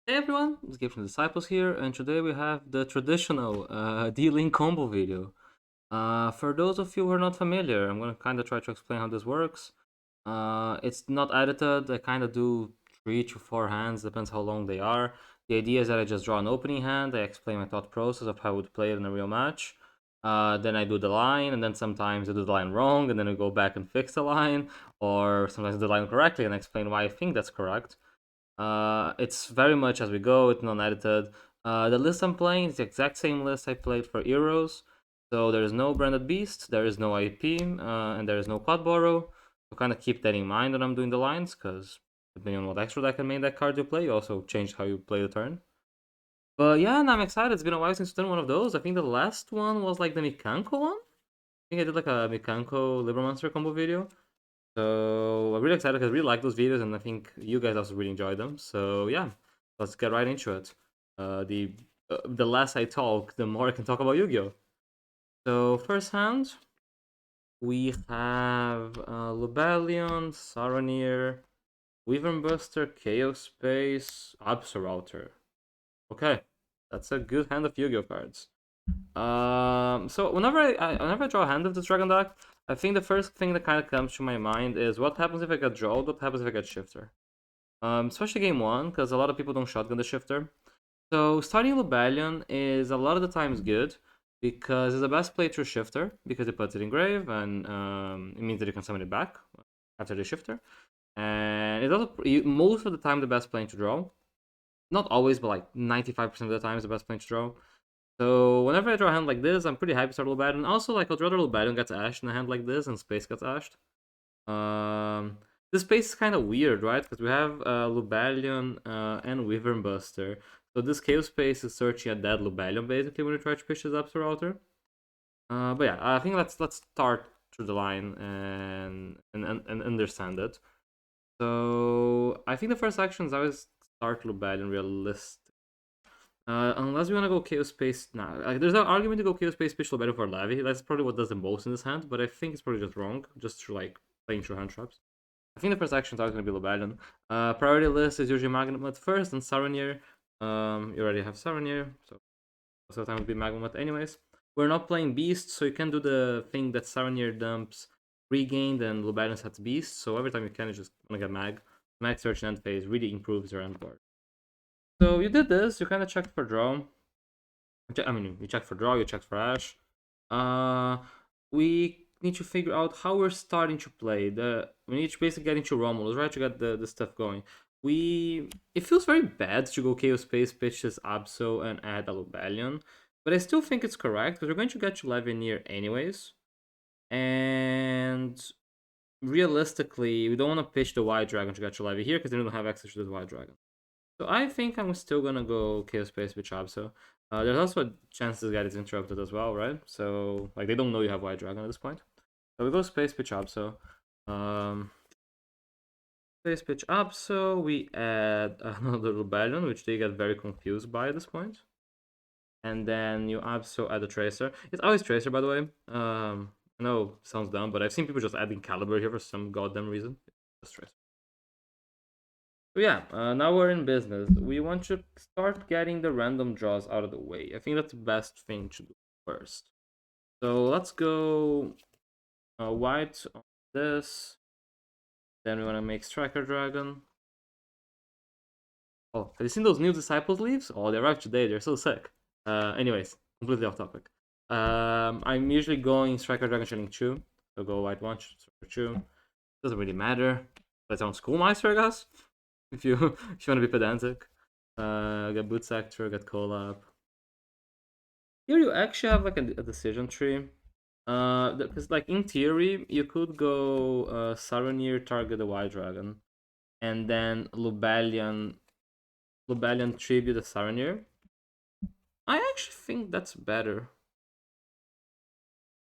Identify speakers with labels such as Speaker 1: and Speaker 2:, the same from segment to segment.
Speaker 1: Hey everyone, it's Gabe from Disciples here, and today we have the traditional D-Link combo video. For those of you who are not familiar, I'm gonna kind of try to explain how this works. It's not edited, I kind of do 3 to 4 hands, depends how long they are. The idea is that I just draw an opening hand, I explain my thought process of how I would play it in a real match. Then I do the line, and then sometimes I do the line wrong, and then I go back and fix the line, or sometimes I do the line correctly and I explain why I think that's correct. It's very much as we go, it's non-edited. The list I'm playing is the exact same list I played for Heroes. So there is no Branded Beast, there is no IP, and there is no Quad Borrow. So kind of keep that in mind when I'm doing the lines, because depending on what extra deck and main deck card you play, you also change how you play the turn. But yeah, and I'm excited. It's been a while since I've done one of those. I think the last one was like the Mikanko one. I think I did like a Mikanko Libromancer combo video. So I'm really excited because I really like those videos, and I think you guys also really enjoy them. So yeah, let's get right into it. The less I talk, the more I can talk about Yu-Gi-Oh. So first hand, we have Lubellion, Saronir, Wyvern Buster, Chaos Space, Absol. Okay, that's a good hand of Yu-Gi-Oh cards. So whenever I draw a hand of this Dragon deck, I think the first thing that kind of comes to my mind is what happens if I get Drawled, what happens if I get Shifter. Especially game one, because a lot of people don't shotgun the Shifter. So starting Lubellion is a lot of the times good, because it's the best play through Shifter, because it puts it in grave, and it means that you can summon it back after the Shifter. And it's also most of the time the best plane to draw. Not always, but like 95% of the time is the best plane to draw. So whenever I draw a hand like this, I'm pretty happy to start a little bad. And also, like, I'll draw a little bad and gets ashed in a hand like this, and space gets ashed. This space is kind of weird, right? Because we have Lubellion and Wyvern Buster. So this Chaos Space is searching a dead Lubellion, basically, when you try to push this up to router. But yeah, I think let's start through the line and understand it. So I think the first action is always start Lubellion realistic. Unless we want to go Chaos Space, nah. There's no argument to go Chaos Space Pitch better for Levy. That's probably what does the most in this hand, but I think it's probably just wrong, just to like playing through hand traps. I think the first action is always going to be Lobellion. Priority list is usually Magnemut first and Saronir. You already have Saronir, so most of the time would be Magnemut anyways. We're not playing Beast, so you can do the thing that Saronir dumps regained and Lobellion sets Beast, so every time you can, you just want to get Mag. Mag search and end phase really improves your end board. So you did this, you kind of checked for draw. I mean, you check for draw, you check for ash. We need to figure out how we're starting to play. We need to basically get into Romulus, right? To get the stuff going. It feels very bad to go Chaos Space, pitch this Abso, and add a Lubellion, but I still think it's correct because we're going to get to Levineer anyways. And realistically, we don't want to pitch the White Dragon to get to Levy here because they don't have access to the White Dragon. So I think I'm still gonna go Chaos Space with Chapso. There's also a chance this guy is interrupted as well, right? So like they don't know you have White Dragon at this point. So we go Space pitch Chapso. Space pitch Chapso. We add another Rebellion, which they get very confused by at this point. And then you also add a Tracer. It's always Tracer, by the way. I know it sounds dumb, but I've seen people just adding Caliber here for some goddamn reason. Just Tracer. So yeah, now we're in business. We want to start getting the random draws out of the way. I think that's the best thing to do first. So let's go white on this. Then we want to make Striker Dragon. Oh, have you seen those new Disciples leaves? Oh, they arrived today. They're so sick. Anyways, completely off topic. I'm usually going Striker Dragon Shining 2. So go white 1, Striker 2. Doesn't really matter. That's on Schoolmeister, I guess. If you if you want to be pedantic. Get Boot Sector, get Collab. Here you actually have like a decision tree. Because like in theory, you could go Saronir target the White Dragon, and then Lubellion tribute the Saronir. I actually think that's better.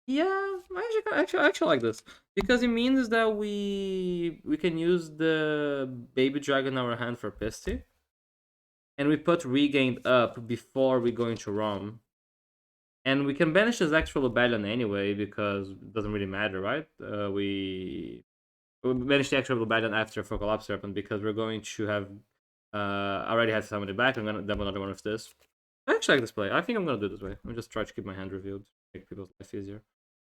Speaker 1: Yeah, I actually like this because it means that we can use the baby dragon in our hand for Pisty, and we put regained up before we go into Rom. And we can banish this extra Lubellion anyway because it doesn't really matter, right? We banish the extra Lubellion after Focal Up Serpent because we're going to have I already had some in the back. I'm gonna dump another one of this. I actually like this play. I think I'm gonna do it this way. I'm just trying to keep my hand revealed, make people's life easier.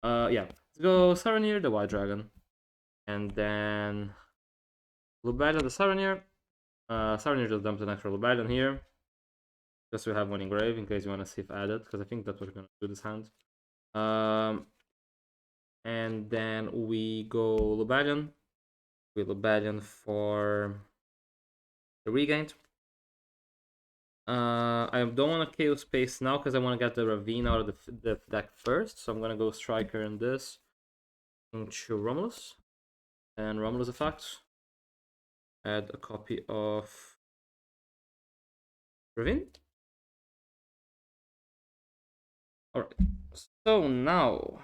Speaker 1: Yeah. Let's go Saranir, the White Dragon, and then Lubadian, the Saranir. Saranir just dumped an extra Lubadian here, just to have one engraved in case you want to see if added, because I think that's what we're gonna do this hand. And then we go Lubadian. We Lubadian for the regained. I don't want to KO space now because I want to get the Ravine out of the deck first. So I'm going to go Striker in this into Romulus. And Romulus effects. Add a copy of Ravine. Alright. So now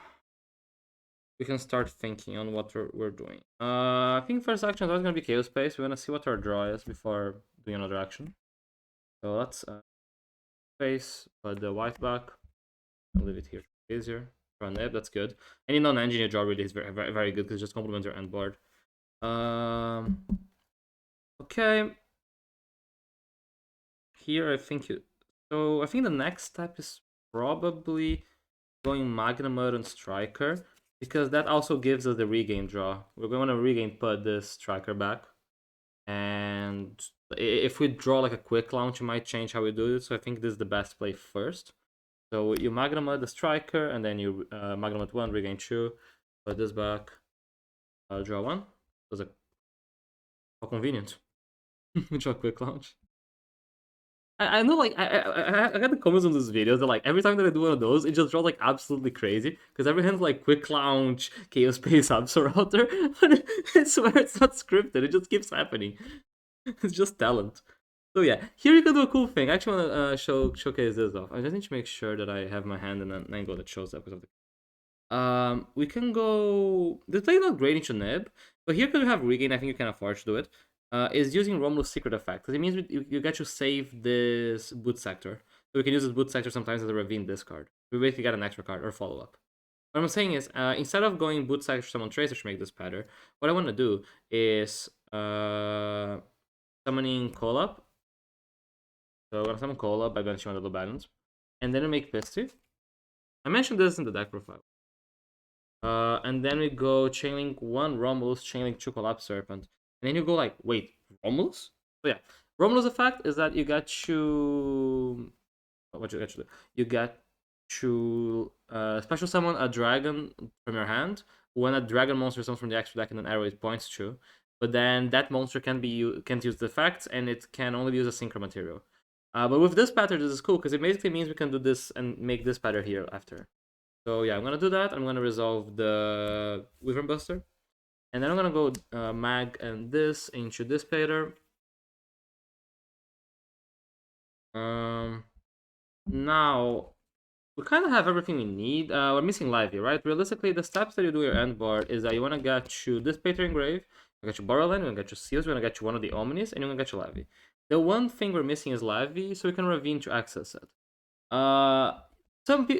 Speaker 1: we can start thinking on what we're doing. I think first action is always going to be KO space. We want to see what our draw is before doing another action. So let's space, put the white back. I'll leave it here easier. Run it, that's good. Any non-engineer draw really is very, very, very good because it just complements your end board. Okay. Here I think so I think the next step is probably going Magna Mud and Striker, because that also gives us the regain draw. We're going to regain put this Striker back. And if we draw like a quick launch, it might change how we do it. So I think this is the best play first. So you Magna Mud the Striker, and then you Magna Mud 1, regain 2, put this back, draw 1. Was like, how convenient. Draw quick launch. I know, like, I got the comments on this video that, like, every time that I do one of those, it just draws, like, absolutely crazy. Because every hand's, like, quick launch, Chaos Space, Absorauter. But I swear it's not scripted, it just keeps happening. It's just talent. So yeah, here you can do a cool thing. I actually want to showcase this off. I just need to make sure that I have my hand in an angle that shows up. We can go. This play is not great into Nib, but here because we have regain, I think you can afford to do it. Is using Romulus secret effect, because it means you get to save this boot sector. So we can use this boot sector sometimes as a ravine discard. We basically get an extra card or follow up. What I'm saying is, instead of going boot sector summon tracer to make this pattern, what I want to do is summoning Collab. So I'm gonna summon Collab by banishing one of the balance, and then we make Bystial. I mentioned this in the deck profile. And then we go Chainlink 1 Romulus, Chainlink 2 Collapse Serpent. And then you go like, wait, Romulus? So yeah, Romulus effect is that you get to... What you get to do? You get to special summon a dragon from your hand when a dragon monster summons from the extra deck and an arrow it points to. But then that monster can't use the effects, and it can only use a synchro material. But with this pattern, this is cool because it basically means we can do this and make this pattern here after. So yeah, I'm gonna do that. I'm gonna resolve the Wyvern Buster. And then I'm gonna go mag and this into this pattern. Now we kind of have everything we need. We're missing Livy, right? Realistically, the steps that you do your end board is that you want to get you this pattern engrave, you get your Borderland, you're gonna get your Seals, you're gonna get you one of the Omnis, and you're gonna get your Livy. The one thing we're missing is Livy, so we can ravine to access it.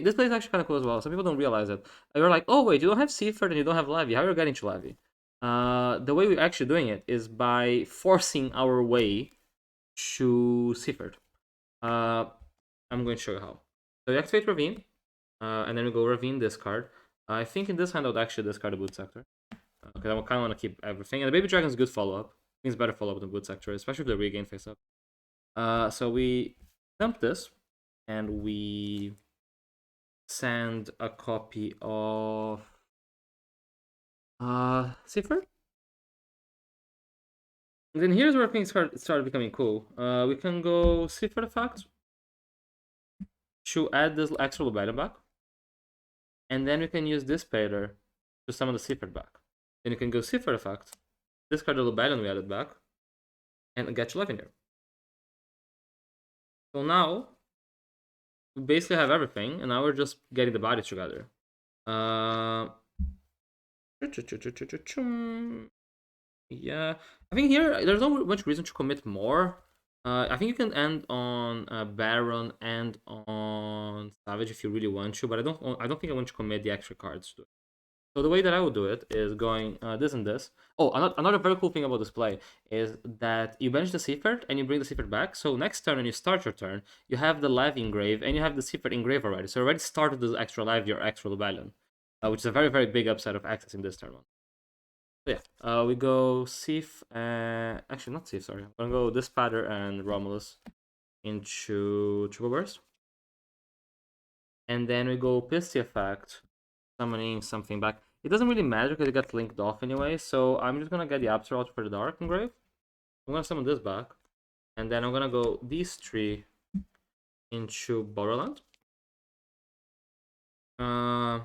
Speaker 1: This play is actually kind of cool as well. Some people don't realize it. You're like, oh wait, you don't have Seaford and you don't have Livy. How are you getting to Livy? The way we're actually doing it is by forcing our way to Seaford. I'm going to show you how. So you activate Ravine, and then we go Ravine discard. I think in this hand I would actually discard the Boot Sector, because I kind of want to keep everything. And the Baby Dragon is good follow-up. I think it's better follow-up than Boot Sector, especially if the regain face-up. So we dump this, and we send a copy of Seaford. And then here's where things started becoming cool. We can go Seaford effect to add this extra Lubadian back. And then we can use this pair to summon the Seaford back. Then you can go Seaford effect, discard the Lubadian we added back, and get your Levineer. So now we basically have everything, and now we're just getting the bodies together. Yeah, I think here there's not much reason to commit more. I think you can end on Baron and on Savage if you really want to, but I don't think I want to commit the extra cards to it. So the way that I would do it is going this and this. Oh, another very cool thing about this play is that you banish the Seaford and you bring the Seaford back. So next turn when you start your turn, you have the live engrave and you have the Seaford engrave already. So you already started this extra live, your extra rebellion, which is a very, very big upside of accessing this turn one. So yeah, we go Sif, actually not Sif, sorry. I'm gonna go this Spatter and Romulus into Triple Burst. And then we go Pisty Effect, summoning something back. It doesn't really matter because it got linked off anyway, so I'm just gonna get the Absor out for the Dark Engrave. I'm gonna summon this back, and then I'm gonna go these three into Borderland. I'm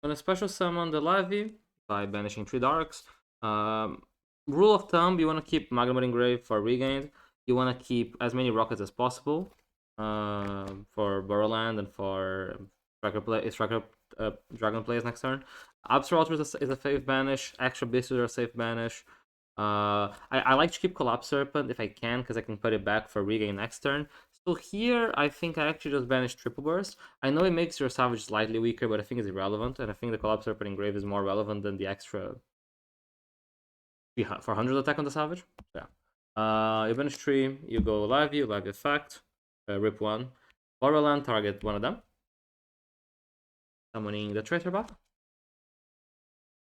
Speaker 1: gonna special summon the Levi by banishing 3 Darks. Rule of thumb, you wanna keep Magma Engrave for regained. You wanna keep as many rockets as possible for Borderland and for Dragon plays next turn. Absor Altar is a safe banish. Extra Beasts are a safe banish. I like to keep Collapse Serpent if I can, because I can put it back for regain next turn. So here, I think I actually just banish Triple Burst. I know it makes your Savage slightly weaker, but I think it's irrelevant, and I think the Collapse Serpent Engrave is more relevant than the extra 400 attack on the Savage. Yeah. You banish 3, you go Live Effect, rip 1. Borderland, target one of them. Summoning the Traitor back.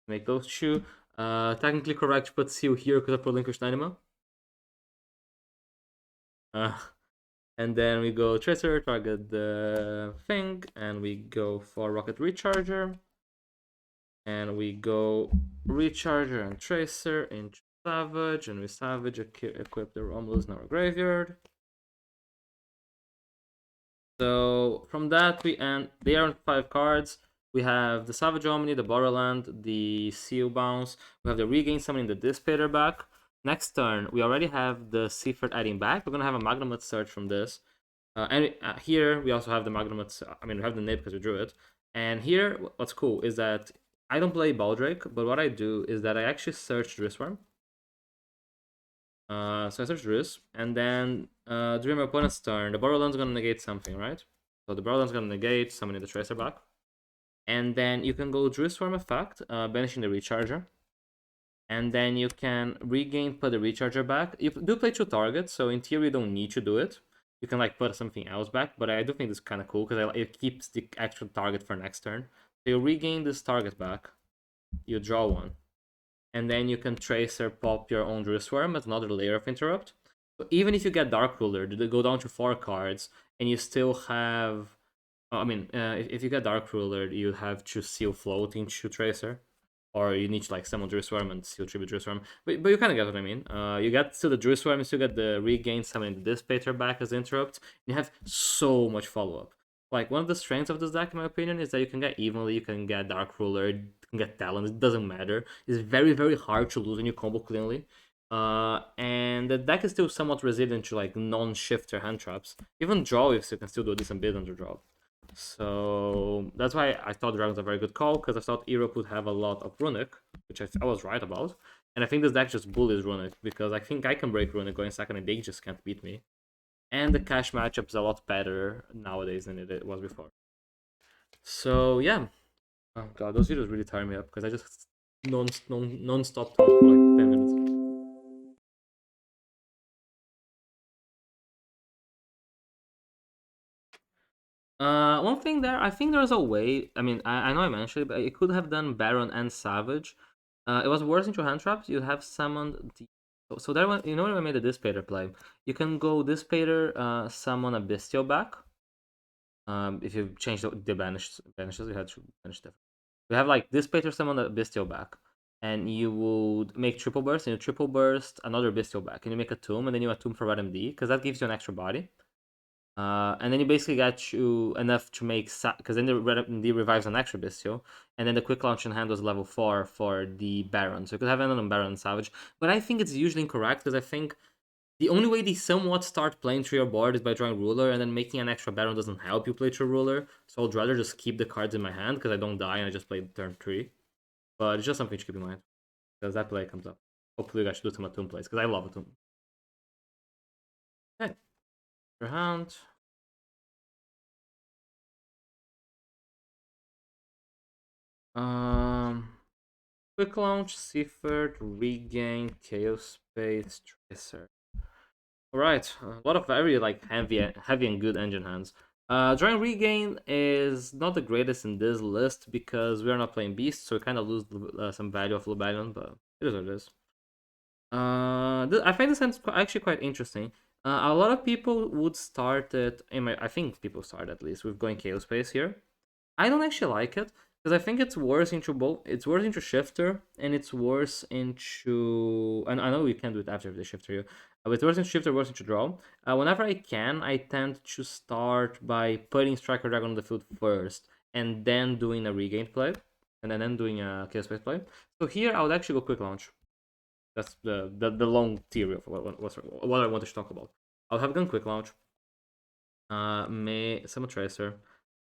Speaker 1: Make those 2. Technically correct to put Seal here because I relinquished Anima. And then we go Tracer, target the thing, and we go for Rocket Recharger. And we go Recharger and Tracer into Savage, and we Savage equip the Romulus in our graveyard. So from that we end. They are 5 cards. We have the Savage Omni, the Borderland, the Seal Bounce. We have the Regain summoning the Dissipator back. Next turn, we already have the Seaford adding back. We're gonna have a Magnamut Search from this. And here we also have the Magnamut. I mean, we have the Nib because we drew it. And here, what's cool is that I don't play Baldrake, but what I do is that I actually search Drissworm. So I search Driss, and then during my opponent's turn, the Borderland's gonna negate something, right? So the Borderland's gonna negate, summoning the Tracer back. And then you can go Drissworm effect, banishing the Recharger. And then you can regain, put the Recharger back. You do play 2 targets, so in theory you don't need to do it. You can like put something else back, but I do think this is kind of cool because it keeps the actual target for next turn. So you regain this target back, you draw 1, and then you can Tracer pop your own Drissworm as another layer of interrupt. So even if you get Dark Ruler, they go down to 4 cards, and you still have. I mean, if you get Dark Ruler, you have to Seal Float into Tracer. Or you need to like summon Drissworm and Seal Tribute Drissworm. But you kind of get what I mean. You get still the Drissworm, you still get the regain summoning the Dissipator back as interrupt. You have so much follow-up. Like, one of the strengths of this deck, in my opinion, is that you can get Evenly, you can get Dark Ruler, you can get Talon, it doesn't matter. It's very, very hard to lose when you combo cleanly. And the deck is still somewhat resilient to like non-shifter hand traps. Even draw, if you can still do a decent bit under draw. So that's why I thought Dragon's a very good call, because I thought Europe would have a lot of Runic, which I was right about. And I think this deck just bullies Runic, because I think I can break Runic going second and they just can't beat me. And the cash matchup is a lot better nowadays than it was before. So yeah. Oh god, those videos really tire me up, because I just non-stop talk for like 10 minutes. One thing there, I think there's a way. I mean, I know I mentioned it, but it could have done Baron and Savage. It was worse into hand traps. You have summoned the. So there, you know, when I made a Dissipator play, you can go Dissipator, summon a Bystial back. If you change the banishes, you had to banish different. You have like Dissipator, summon a Bystial back, and you would make Triple Burst, and you Triple Burst another Bystial back, and you make a Tomb, and then you a Tomb for Red MD, because that gives you an extra body. And then you basically got you enough to make, because then the revives an extra Bystial, and then the quick launch in hand was level 4 for the Baron. So you could have ended on Baron and Savage. But I think it's usually incorrect, because I think the only way they somewhat start playing through your board is by drawing Ruler, and then making an extra Baron doesn't help you play through Ruler. So I'd rather just keep the cards in my hand, because I don't die and I just play turn 3. But it's just something to keep in mind, because that play comes up. Hopefully you guys should do some Tomb plays, because I love Tomb. Okay. Your hand. Quick launch, Seaford, regain, chaos space, tracer. Alright, a lot of very like heavy and good engine hands. Drawing regain is not the greatest in this list because we are not playing beast, so we kind of lose some value of Lubalion, but it is what it is. I find this hand actually quite interesting. A lot of people would start it. I think people start at least with going Chaos Space here. I don't actually like it because I think it's worse into both. It's worse into Shifter and it's worse into. And I know you can do it after the Shifter here, but it's worse into Shifter, worse into Draw. Whenever I can, I tend to start by putting Striker Dragon on the field first and then doing a regain play and then doing a Chaos Space play. So here I would actually go Quick Launch. That's the long theory of what I wanted to talk about. I'll have gun quick launch. May summon Tracer.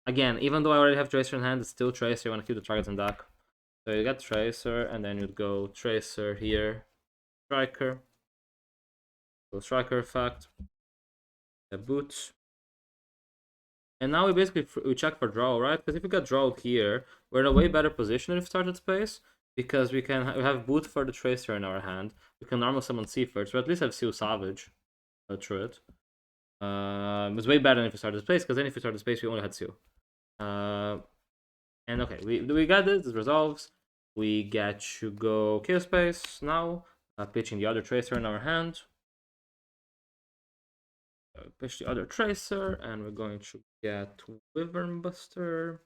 Speaker 1: Again, even though I already have Tracer in hand, it's still Tracer. You want to keep the targets in deck. So you got Tracer, and then you'd go Tracer here, Striker. So Striker effect. The boot. And now we basically we check for draw, right? Because if we got drawed here, we're in a way better position if started space. Because we have boot for the Tracer in our hand. We can normal summon Seaford, so at least have Seal Savage through it. It's way better than if we started space, because then if we started space, we only had Seal. And okay, we got this. This resolves. We get to go Chaos Space now, pitching the other Tracer in our hand. Pitch the other Tracer, and we're going to get Wyvern Buster.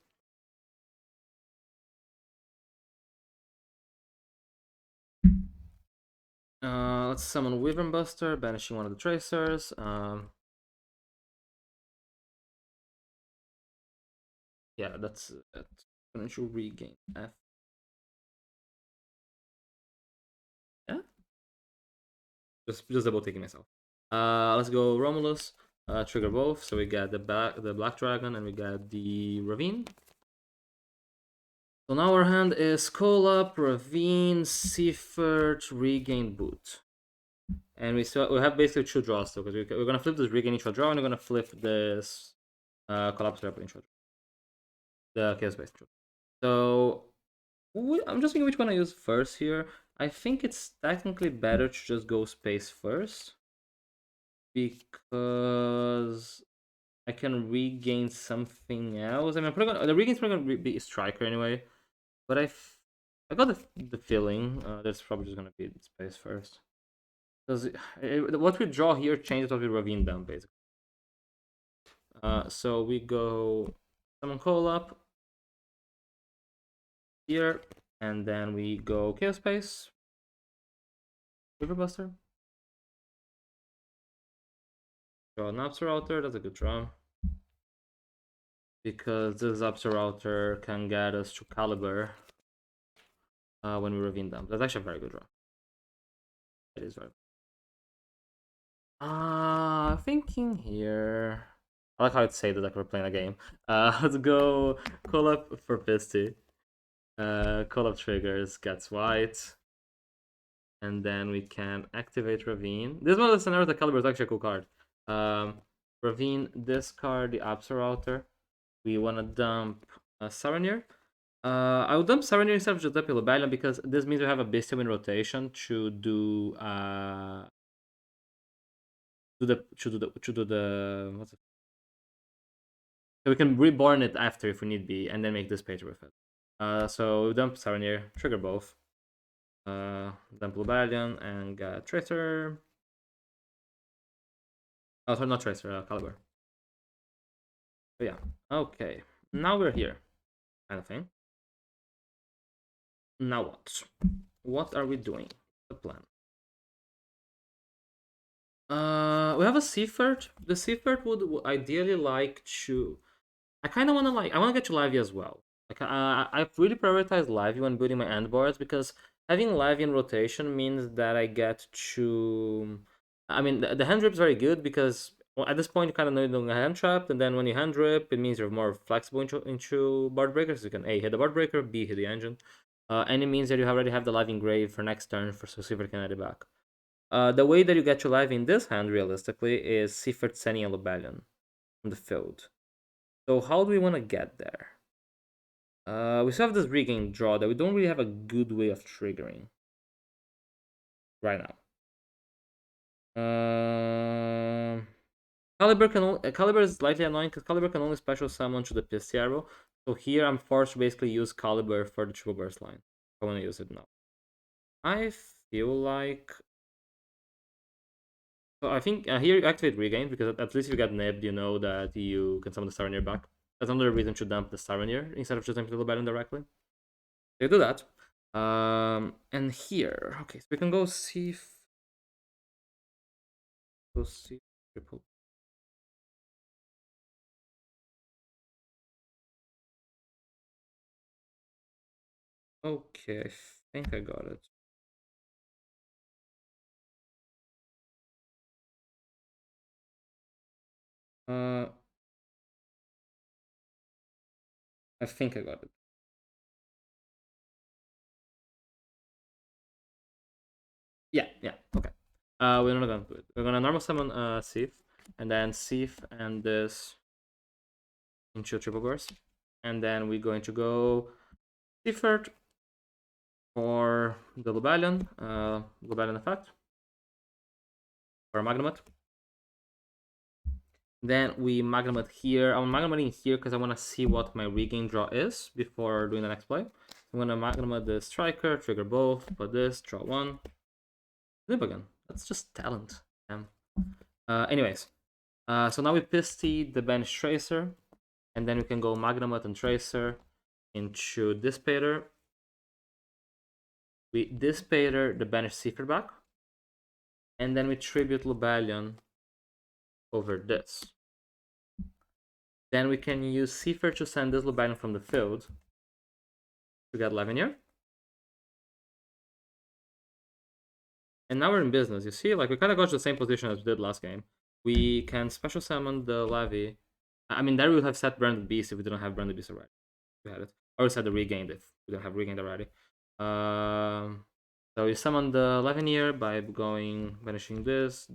Speaker 1: Let's summon Wyvern Buster, banishing one of the Tracers. Yeah, that's it. Potential regain F. Yeah, just double taking myself. Let's go Romulus. Trigger both. So we got the Black Dragon and we got the Ravine. So now our hand is Call Up, Ravine, Seaford, Regain, Boot. And we have basically two draws still, because we're gonna flip this Regain into a draw, and we're gonna flip this Collapse Rapid into a draw. The Chaos Base draw. So I'm just thinking which one I use first here. I think it's technically better to just go space first, because I can regain something else. I mean, the regain's probably gonna be Striker anyway, but I got the feeling that's probably just gonna be space first, because what we draw here changes what we ravine down basically. So we go summon Call Up here, and then we go Chaos Space, River Buster. Draw an Router, that's a good draw. Because this Router can get us to Caliber when we ravine them. That's actually a very good draw. It is very thinking here. I like how it say that like we're playing a game. Let's go Call Up for Pisty. Call Up triggers, gets white. And then we can activate Ravine. This one of the scenarios that Caliber is actually a cool card. Ravine, discard the Router. We want to dump Saranir. I would dump Saranir instead of just dumping Lubalion, because this means we have a Bystial in rotation to do what's it? So we can reborn it after if we need be, and then make this page with it. So dump Saranir, trigger both. Dump Lubalion and get Tracer. Oh, sorry, not Tracer, Caliber. But yeah, okay. Now we're here, kind of thing. Now what? What are we doing? The plan. We have a Seaford. The Seaford would ideally like to. I kind of want to I want to get to Livy as well. Like I really prioritize Livy when building my end boards, because having Livy in rotation means that I get to. I mean, the hand drip is very good because at this point you kind of know you're doing a hand trap, and then when you hand drip, it means you're more flexible into board breakers. You can A, hit the board breaker, B, hit the engine. And it means that you already have the Livy engraved for next turn, for so Seaford can add it back. The way that you get to Livy in this hand, realistically, is Seaford, Senny, and Lubalion from the field. So how do we want to get there? We still have this regain draw that we don't really have a good way of triggering right now. Caliber is slightly annoying because Caliber can only special summon to the Pisty Arrow. So here I'm forced to basically use Caliber for the triple burst line. I want to use it now. I feel like... So I think here you activate Regain because at least if you get nibbed, you know that you can summon the Saronir back. That's another reason to dump the Saronir instead of just dumping the Lubellion directly. So you do that. And here, okay, so we can go see... Go see triple. Okay, I think I got it. I think I got it. Yeah, okay. We're not gonna do it. We're gonna normal summon Sif, and then Sif and this into triple burst. And then we're going to go Sifert for the Lubellion effect. For Magnemite. Then we Magnemite here. I'm Magnemite here because I want to see what my regain draw is before doing the next play. I'm gonna Magnemite the Striker, trigger both, put this, draw one. Nib again. That's just talent. Damn. Anyways. So now we Pisty the Bench Tracer. And then we can go Magnemite and Tracer into Dissipator. We Dissipator the Banish Secret back. And then we Tribute Lubellion over this. Then we can use Seifer to send this Lubellion from the field to get Levineer. And now we're in business. You see, like we kind of got to the same position as we did last game. We can special summon the Levy. I mean, there we would have set Branded Beast if we didn't have Branded Beast already. We had it. Or we set the Regained if we don't have Regained already. So we summon the Levineer by going banishing this.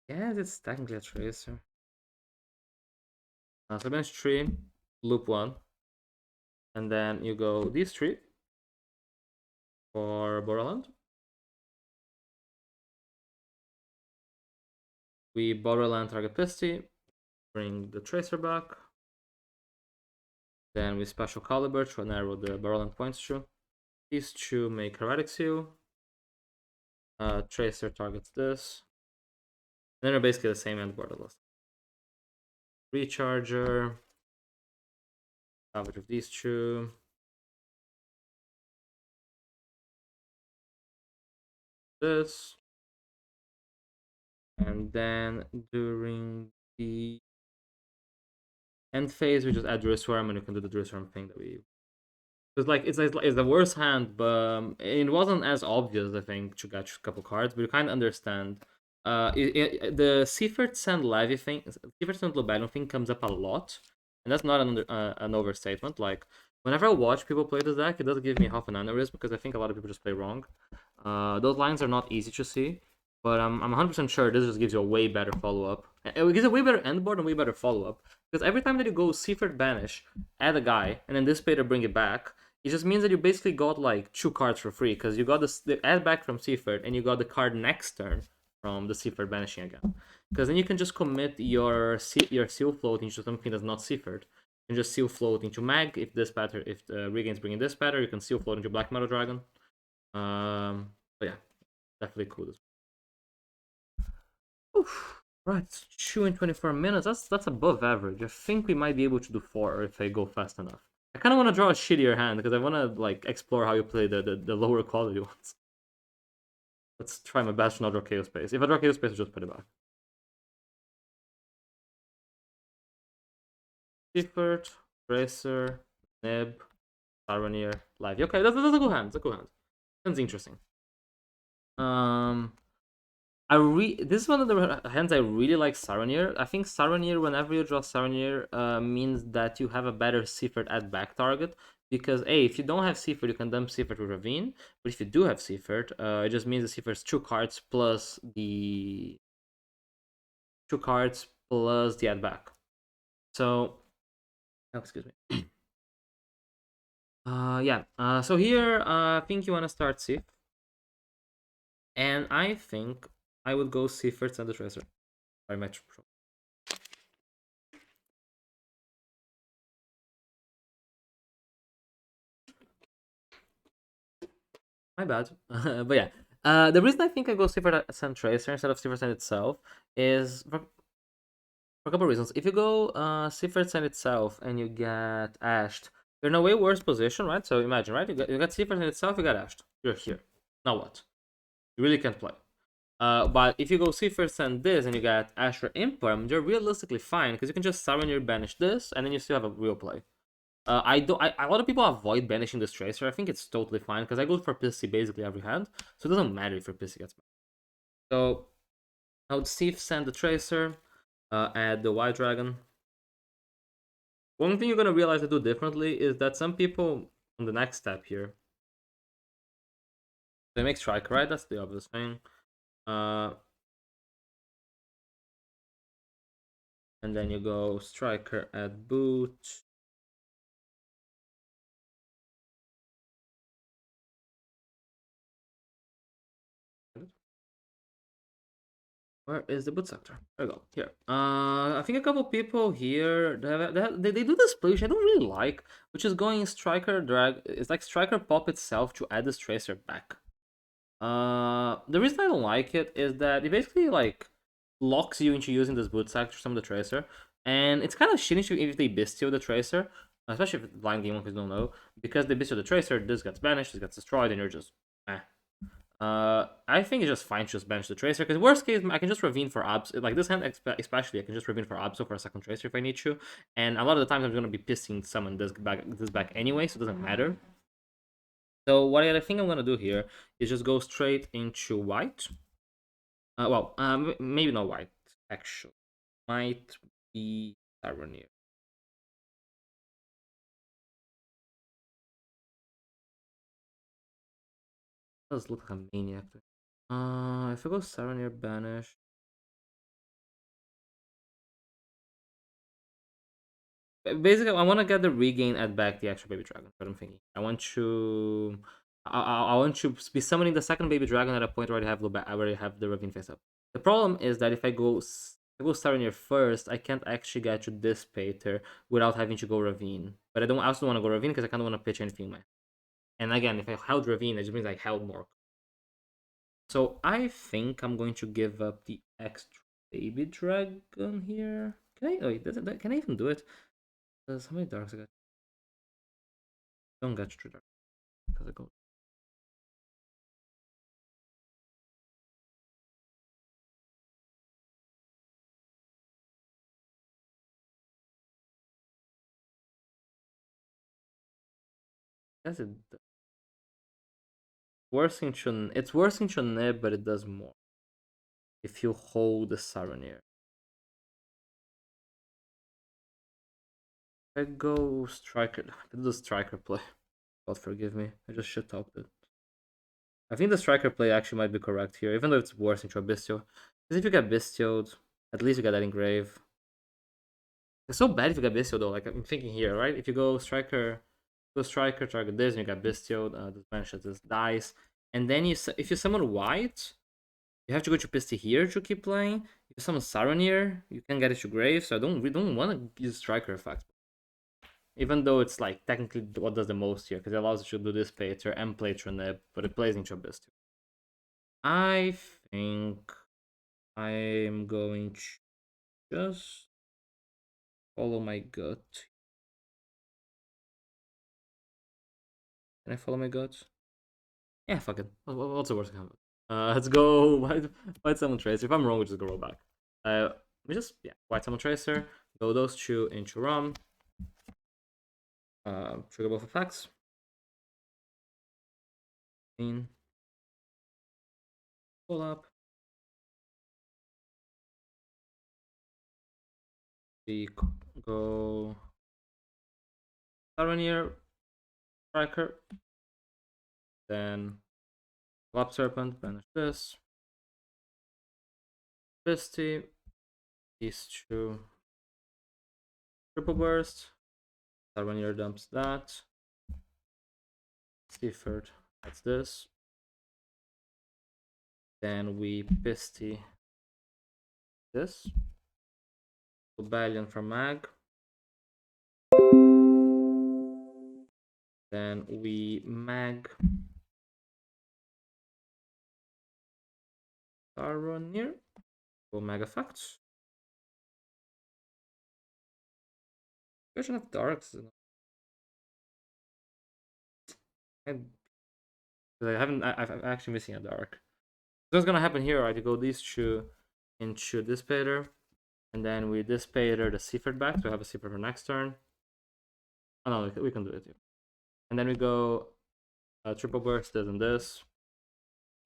Speaker 1: Yeah, it's technically a tracer. So banish 3, loop 1. And then you go these 3 for Borderland. We Borderland target Pisty, bring the Tracer back. Then we special Caliber to narrow the Borderland points to. These 2 make Heretic Seal. Tracer targets this. And then they're basically the same end borderless. Recharger. Salvage of these 2. This. And then during the end phase, we just add Druisworm and you can do the Druisworm thing that we... It's like it's the worst hand, but it wasn't as obvious, I think, to get a couple cards, but you kind of understand. The Seifert Sand Levy thing, Seifert Sand Lubellion thing comes up a lot, and that's not an overstatement. Like, whenever I watch people play this deck, it does give me half an aneurysm because I think a lot of people just play wrong. Those lines are not easy to see, but I'm 100% sure this just gives you a way better follow-up. It gives a way better end board and way better follow-up. Because every time that you go Seifert Banish, add a guy, and then Dissipator bring it back, it just means that you basically got like 2 cards for free, because you got the add back from Seifert, and you got the card next turn from the Seifert banishing again. Because then you can just commit your Seal Float into something that's not Seifert. You can just Seal Float into Mag if the Regain's bringing this pattern, you can Seal Float into Black Metal Dragon. But yeah, definitely cool. Oof. Right, 2 in 24 minutes. That's above average. I think we might be able to do 4 if I go fast enough. I kind of want to draw a shittier hand because I want to like explore how you play the lower quality ones. Let's try my best to not draw Chaos Space. If I draw Chaos Space, I'll just put it back. Seifert, Tracer, Nib, Saronir, Live. Okay, that's a good hand. That's a good hand. Sounds interesting. This is one of the hands I really like Saronir. I think Saronir, whenever you draw Saronir, means that you have a better Seifert at back target. Because if you don't have Seifert, you can dump Seifert with Ravine. But if you do have Seifert, it just means the Seifert's 2 cards plus the 2 cards plus the add back. So, oh, excuse me. Yeah. So here, I think you want to start Sif, and I think I would go Sif first and the Tracer. Sorry, my bad. But yeah, the reason I think I go Siffer Sand Tracer instead of Siffer Sand itself is for a couple of reasons. If you go Siffer Sand itself and you get ashed, you're in a way worse position, right? So imagine, right? You got Siffer Sand itself, you got ashed. You're here. Now what? You really can't play. But if you go Siffer Sand this and you got Asher Imperm, you're realistically fine because you can just summon your banish this and then you still have a real play. I don't. A lot of people avoid banishing this tracer. I think it's totally fine because I go for pissy basically every hand, so it doesn't matter if your pissy gets back. So I would Steve send the tracer, add the white dragon. One thing you're gonna realize to do differently is that some people on the next step here they make striker, right? That's the obvious thing. Uh, and then you go striker at boot. Where is the boot sector? There we go. Here. I think a couple people here they do this play which I don't really like, which is going striker drag. It's like striker pop itself to add this tracer back. The reason I don't like it is that it basically like locks you into using this boot sector from the tracer, and it's kind of shitty if they Bystial the tracer, especially if blind game ones don't know, because they Bystial the tracer, this gets banished, this gets destroyed, and you're just eh. I think it's just fine to just bench the tracer because worst case I can just ravine for abs. Like this hand especially, I can just ravine for abso for a second tracer if I need to. And a lot of the times I'm gonna be pissing summon this back anyway, so it doesn't matter. So what I think I'm gonna do here is just go straight into white. Maybe not white. Actually, might be Tyranneer. Does look like a maniac. If I go Tyranneer banish. Basically, I want to get the regain at back the extra baby dragon. What I'm thinking. I want to. I want to be summoning the second baby dragon at a point where I already have the ravine face up. The problem is that if I go Saranir first, I can't actually get to this Pater without having to go ravine. But I also don't want to go ravine because I kind of want to pitch anything in my. And again, if I held ravine, it just means I held more. So I think I'm going to give up the extra baby dragon here. Can I? Oh, wait, can I even do it? How many darks I got? Don't get through dark because I go. That's it. It's worse in Choneb, but it does more. If you hold the Saranir. I go striker. I do the striker play. God forgive me. I just shit talked it. I think the striker play actually might be correct here, even though it's worse in Bistio. Because if you get Bistioed, at least you get that engrave. It's so bad if you get Bistio though. Like I'm thinking here, right? If you go striker, target this, and you got Bistio, this banishes this dice, and then if you summon white, you have to go to Pisty here to keep playing. If you summon Saranir, you can get it to grave. So we don't want to use striker effect, even though it's like technically what does the most here because it allows you to do this Pater and play Trinib, but it plays into Bistio. I think I'm going to just follow my gut. Can I follow my gut? Yeah, fuck it. What's the worst that can happen? Let's go white summon tracer. If I'm wrong, we'll just go roll back. We just white summon tracer. Go those two into ROM. Trigger both effects. Pull up. We go Saranir, Striker, then Lap Serpent, banish this. Fisty, these two triple burst. Saronier dumps that. Seaford adds this. Then we Pisty this. Rebellion from Mag. Then we Mag Saronier. Go Mag effects. Version of darks. I haven't. I'm actually missing a dark. So what's gonna happen here? Right, you go these two into Dissipator, and then we Dissipator the Seaford back. So we have a Seaford for next turn. Oh no, we can do it here. And then we go triple burst this and this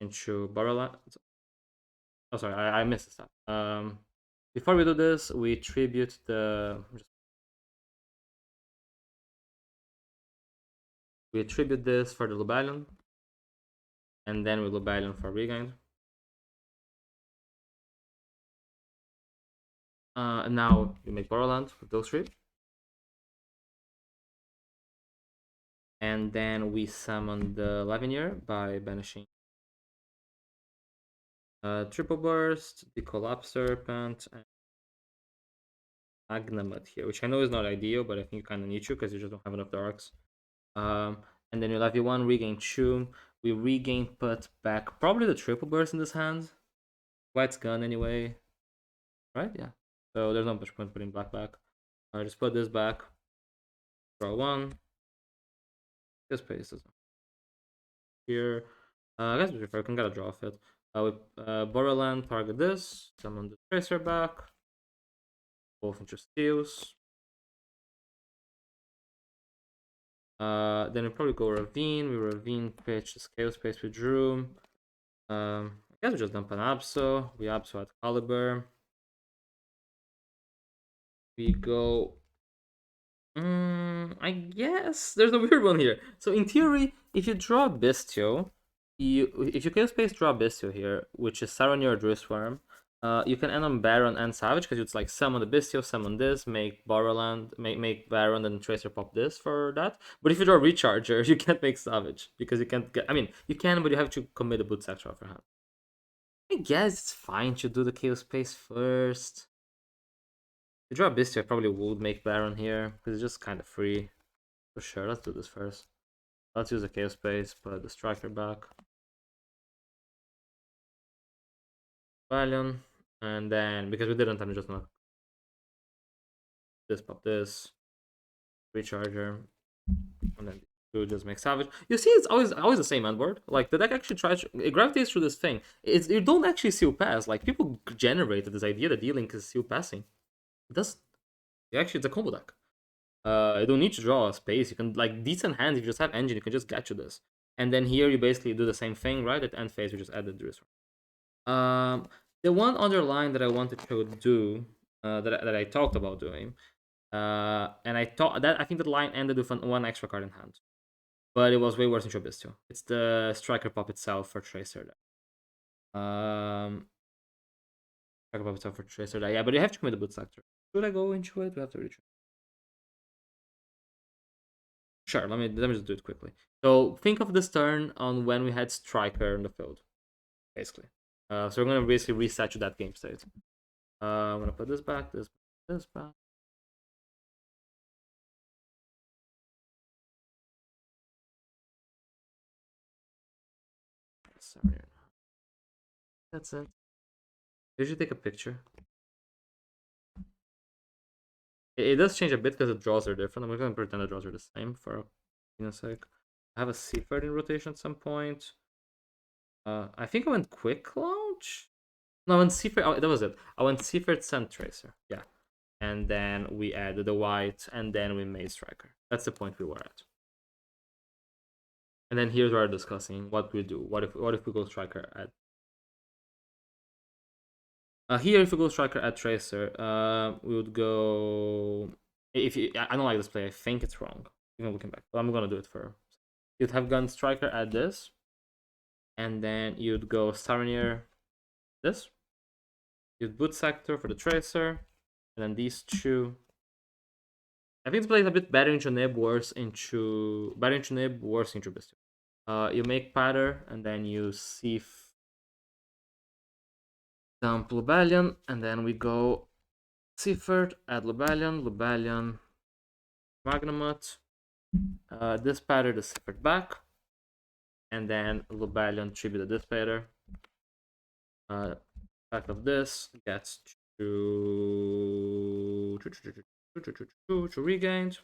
Speaker 1: into Borderland. Oh, sorry, I missed this stuff. Before we do this, we tribute we attribute this for the Lubalion, and then we Lubalion for regained. Now we make Borderland with those three. And then we summon the Lavinier by banishing Triple Burst, the Collapse Serpent, and Agnamut here, which I know is not ideal, but I think you kind of need to because you just don't have enough darks. And then you have one regain 2. We regain put back probably the Triple Burst in this hand. White's gone anyway. Right? Yeah. So there's not much point putting black back. Just put this back. Draw 1. This place is here. I guess we can get a draw of it. With Borderland, target this. Summon the Tracer back. Both into steals. Then we probably go Ravine. We Ravine, pitch the Scale Space we drew. I guess we just dump an Abso. We Abso at Caliber. We go. I guess there's a weird one here. So in theory, if you draw Bystial, if you Chaos Space draw Bystial here, which is Saronier or Drewsworm, you can end on Baron and Savage because it's like summon the Bystial, summon this, make Borderland, make Baron, and Tracer pop this for that. But if you draw Recharger, you can't make Savage because you can't get. I mean, you can, but you have to commit a Boot Sector off your hand. I guess it's fine to do the Chaos Space first. If you draw Bystial, I probably would make Baron here because it's just kind of free. For sure, let's do this first. Let's use the Chaos Space, put the Striker back. Valion, and then because we didn't, I'm just not this pop this Recharger, and then we just make Savage. You see, it's always the same end board. Like the deck actually tries it gravitates through this thing. You don't actually seal pass. Like people generated this idea that D-Link is seal passing. It doesn't. Actually, it's a combo deck. You don't need to draw a space. You can like decent hands. If you just have engine, you can just get you this. And then here you basically do the same thing, right? At end phase, we just added this one. The one other line that I wanted to do, that I talked about doing, and I thought that I think the line ended with one extra card in hand, but it was way worse in Bystial. It's the Striker Pop itself for Tracer. Striker Pop itself for Tracer. Yeah, but you have to commit the Boot Sector. Should I go into it? We have to reach. Sure, let me just do it quickly. So think of this turn on when we had Striker in the field, basically. So we're gonna basically reset to that game state. I'm gonna put this back, this back. Sorry. That's it. You should take a picture. It does change a bit because the draws are different. I'm gonna pretend the draws are the same for a sec. I have a Seaford in rotation at some point. I think I went Quick Launch. No, I went Seaford. Oh, that was it. I went Seaford Sand Tracer. Yeah. And then we added the white, and then we made Striker. That's the point we were at. And then here's where we're discussing what we do. What if we go Striker at here, if we go Striker at Tracer, we would go. I don't like this play. I think it's wrong. Even looking back, but I'm gonna do it for. You'd have gone Striker at this, and then you'd go Saronier this. You'd Boot Sector for the Tracer, and then these two. I think this plays a bit better into nib, worse into Bystial. You make pattern, and then you sieve dump Lubellion, and then we go Seaford, add Lubellion, Magnamut. This pattern is Seaford back, and then Lubellion tribute the Dissipator. Back of this gets to regained,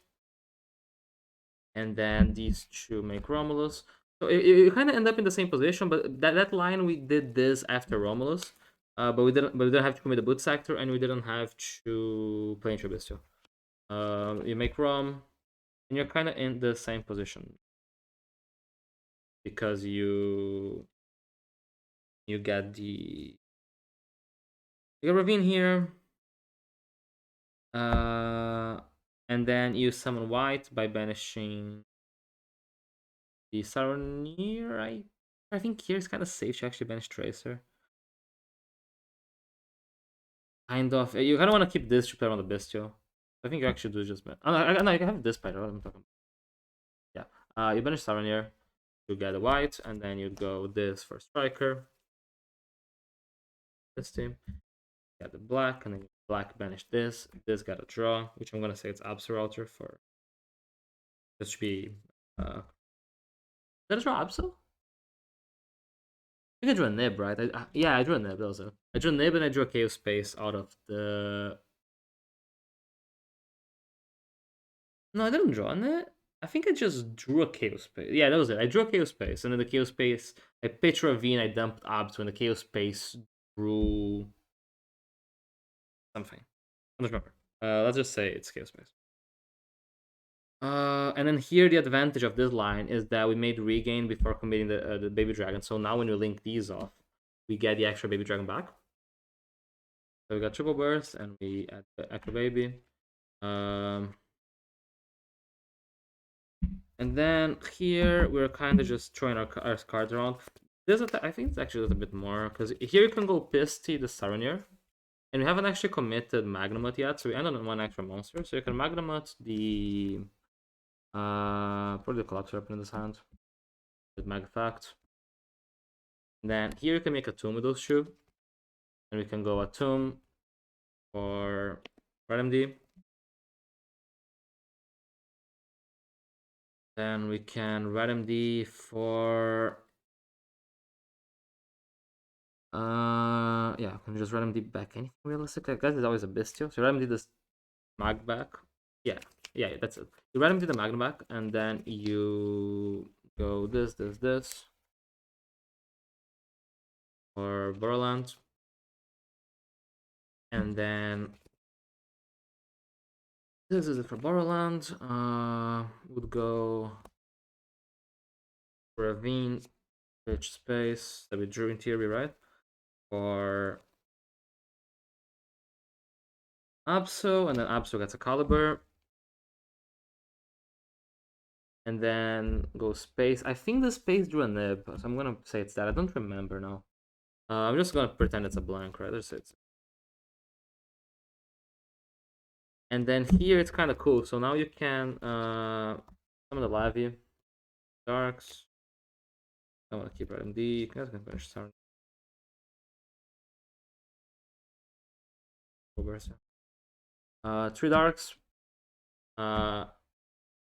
Speaker 1: and then these two make Romulus. So you kind of end up in the same position, but that line we did this after Romulus, but we didn't have to commit the boot sector, and we didn't have to play into Bystial. You make Rom, and you're kind of in the same position because you get Ravine here, and then you summon white by banishing the Saronir. I think here is kind of safe to actually banish Tracer. Kind of. You kind of want to keep this to play around the Bystial. I think you actually do just ban. Oh, no, you can have this spider. What am I talking about? Yeah. You banish Saronir. You get a white, and then you go this for striker. This team. Get the black, and then black banish this. This got a draw, which I'm gonna say it's Absol for. This should be. Did I draw Absol? I think I drew a nib, right? Yeah, I drew a nib. That was it. I drew a nib and I drew a Chaos Space out of the. No, I didn't draw a nib. I think I just drew a Chaos Space. Yeah, that was it. I drew a Chaos Space, and then the Chaos Space, I pitched Ravine, I dumped Abs, when the Chaos Space drew something. I don't remember. Let's just say it's Chaos Space. And then here the advantage of this line is that we made regain before committing the baby dragon. So now when we link these off, we get the extra baby dragon back. So we got triple burst, and we add the extra baby. And then here we're kind of just throwing our cards around. This I think it's actually a little bit more, because here you can go Pisty the Saronir, and we haven't actually committed Magnamut yet, so we end on one extra monster. So you can Magnamut the probably the Collapse Weapon in this hand with Mag Effect. And then here you can make a Tomb with those two, and we can go a Tomb for RMD. Then we can RMD for yeah, can we just RMD back anything realistically? I guess it's always a Bystial. So RMD this Mag back. Yeah, that's it. You RMD the Magna back, and then you go this, for Borderlands. And then this is it for Borderlands. Would go Ravine, pitch space that we drew in theory, right? For Abso, and then Abso gets a Caliber. And then go space. I think the space drew a nib, so I'm gonna say it's that. I don't remember now. I'm just gonna pretend it's a blank, right? There's it. And then here it's kind of cool. So now you can summon the Lavi, Darks. I want to keep writing D. You guys can finish sound. Three Darks.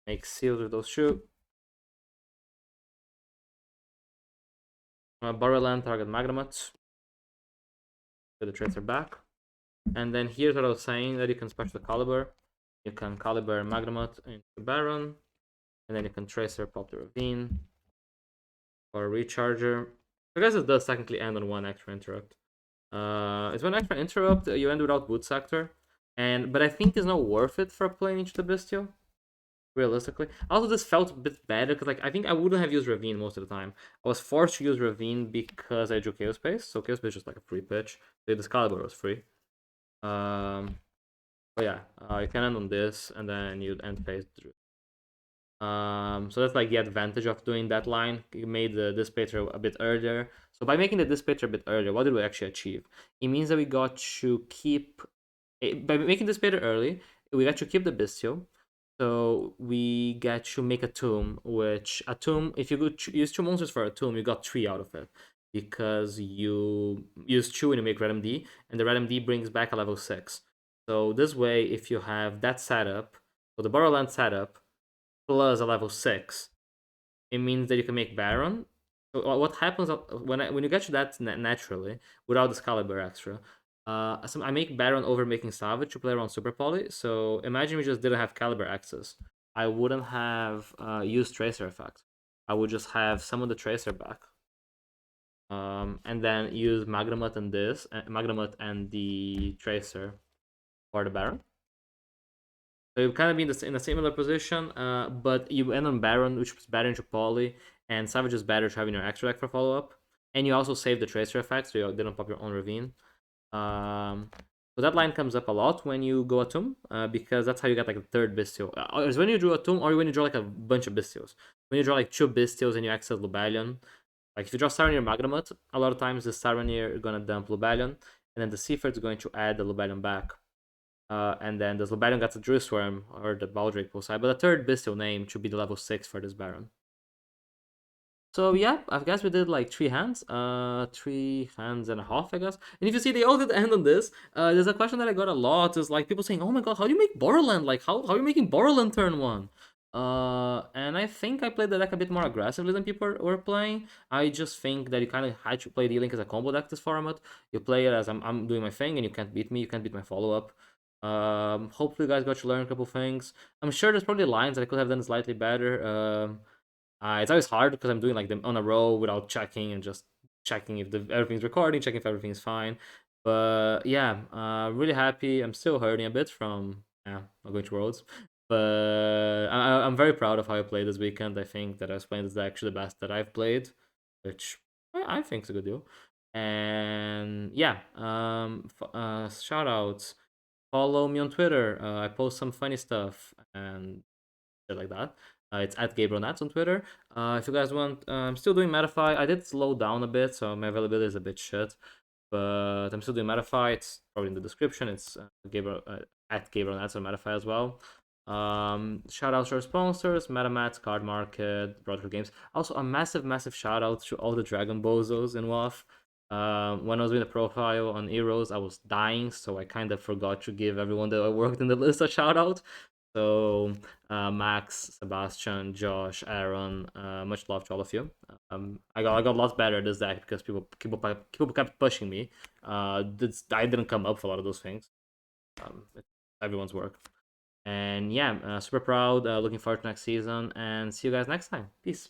Speaker 1: Make seals with those two. Borderland target Magnamut. Put the tracer back. And then here's what I was saying, that you can special the Caliber. You can Caliber Magnamut into Baron. And then you can Tracer pop the Ravine. Or Recharger. I guess it does technically end on one extra interrupt. It's one extra interrupt, you end without boot sector. But I think it's not worth it for playing into the Bystial, realistically. Also, this felt a bit better, because I think I wouldn't have used Ravine most of the time. I was forced to use Ravine because I drew Chaos Space, so Chaos Space is just like a free pitch. So this Caliber was free. But yeah, you can end on this, and then you'd end phase through. So that's like the advantage of doing that line. You made the Dissipator a bit earlier. So by making the Dissipator a bit earlier, what did we actually achieve? It means that we got to keep By making this beta early, we get to keep the Bystial. So we get to make a tomb, which a tomb, if you use 2 monsters for a tomb, you got 3 out of it. Because you use 2 and you make Red MD, and the Red MD brings back a level 6. So this way, if you have that setup, so the Borderland setup, plus a level 6, it means that you can make Baron. So what happens when you get to that naturally, without this Caliber extra, so I make Baron over making Savage to play around Super Poly. So imagine we just didn't have Caliber access. I wouldn't have used Tracer effect. I would just have some of the Tracer back. And then use Magnemut and Magnemut and the Tracer for the Baron. So you kind of be in a similar position, but you end on Baron, which is better into Poly, and Savage is better to having your extra deck for follow up. And you also save the Tracer effect, so you didn't pop your own Ravine. So that line comes up a lot when you go a tomb, because that's how you get like a third Bystial. Is when you draw a tomb, or when you draw like a bunch of Bystials. When you draw like 2 Bystials and you access Lubellion. Like if you draw Saronir Magnemut, a lot of times the Saronir is gonna dump Lubellion, and then the Seaford is going to add the Lubellion back. And then the Lubellion gets a Drew Swarm or the Baldrake pool side, but the third Bystial name should be the level 6 for this Baron. So yeah, I guess we did like 3 hands, 3 hands and a half, I guess. And if you see, they all did end on this. There's a question that I got a lot, is like people saying, "Oh my god, how do you make Borderland? Like how are you making Borderland turn 1?" And I think I played the deck a bit more aggressively than people were playing. I just think that you kind of had to play D-Link as a combo deck this format. You play it as I'm doing my thing, and you can't beat me. You can't beat my follow up. Hopefully, you guys got to learn a couple things. I'm sure there's probably lines that I could have done slightly better. It's always hard because I'm doing like them on a row without checking, and just checking if everything's recording, checking if everything's fine. But yeah, really happy. I'm still hurting a bit from not going to Worlds, but I'm very proud of how I played this weekend. I think that I was playing this deck actually the best that I've played, which I think is a good deal. And yeah, shout outs. Follow me on Twitter. I post some funny stuff and shit like that. It's at Gabriel Netz on Twitter. If you guys want, I'm still doing Metafy. I did slow down a bit, so my availability is a bit shit. But I'm still doing Metafy. It's probably in the description. It's Gabriel at Gabriel Netz on Metafy as well. Shout out to our sponsors: MetaMats, Card Market, Broadcast Games. Also, a massive shout out to all the Dragon Bozos in WoW. When I was doing the profile on Heroes, I was dying, so I kind of forgot to give everyone that worked in the list a shout out. So Max, Sebastian, Josh, Aaron, much love to all of you. I got a lot better at this deck because people kept pushing me. I didn't come up for a lot of those things. It's everyone's work. And yeah, super proud. Looking forward to next season, and see you guys next time. Peace.